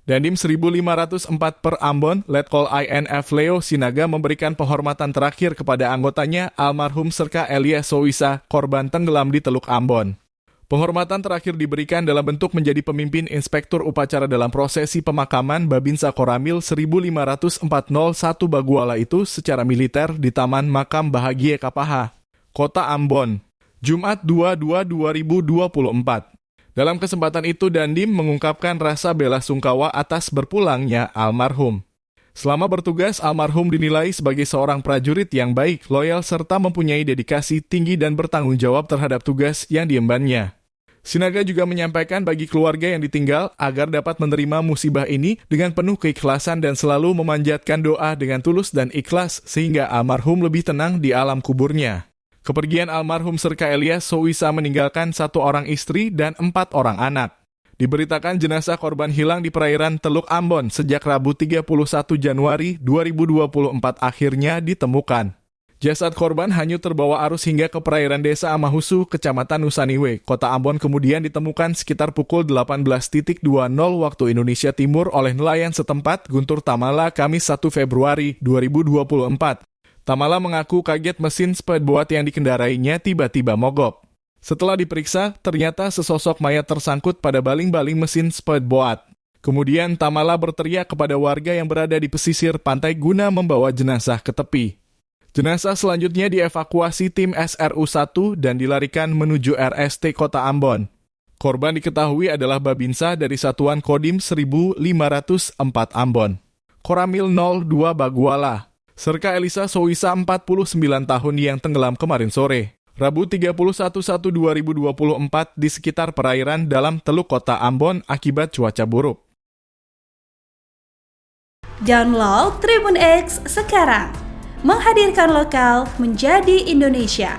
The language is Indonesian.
Dandim 1504 per Ambon, Letkol INF Leo Sinaga memberikan penghormatan terakhir kepada anggotanya almarhum Serka Elias Sowisa, korban tenggelam di Teluk Ambon. Penghormatan terakhir diberikan dalam bentuk menjadi pemimpin inspektur upacara dalam prosesi pemakaman Babinsa Koramil 1541 Baguala itu secara militer di Taman Makam Bahagia Kapaha, Kota Ambon, Jumat 22/2024. Dalam kesempatan itu, Dandim mengungkapkan rasa bela sungkawa atas berpulangnya almarhum. Selama bertugas, almarhum dinilai sebagai seorang prajurit yang baik, loyal, serta mempunyai dedikasi tinggi dan bertanggung jawab terhadap tugas yang diembannya. Sinaga juga menyampaikan bagi keluarga yang ditinggal agar dapat menerima musibah ini dengan penuh keikhlasan dan selalu memanjatkan doa dengan tulus dan ikhlas sehingga almarhum lebih tenang di alam kuburnya. Kepergian almarhum Serka Elias Sowisa meninggalkan 1 orang istri dan 4 orang anak. Diberitakan jenazah korban hilang di perairan Teluk Ambon sejak Rabu 31 Januari 2024 akhirnya ditemukan. Jasad korban hanyut terbawa arus hingga ke perairan desa Amahusu, Kecamatan Nusaniwe, Kota Ambon kemudian ditemukan sekitar pukul 18.20 waktu Indonesia Timur oleh nelayan setempat Guntur Tamala Kamis 1 Februari 2024. Tamala mengaku kaget mesin speedboat yang dikendarainya tiba-tiba mogok. Setelah diperiksa, ternyata sesosok mayat tersangkut pada baling-baling mesin speedboat. Kemudian Tamala berteriak kepada warga yang berada di pesisir pantai guna membawa jenazah ke tepi. Jenazah selanjutnya dievakuasi tim SRU-1 dan dilarikan menuju RST Kota Ambon. Korban diketahui adalah Babinsa dari Satuan Kodim 1504 Ambon. Koramil 02 Baguala. Serka Elisa Sowisa 49 tahun yang tenggelam kemarin sore, Rabu 31/1/2024 di sekitar perairan dalam Teluk Kota Ambon akibat cuaca buruk. Download Tribun X sekarang, menghadirkan lokal menjadi Indonesia.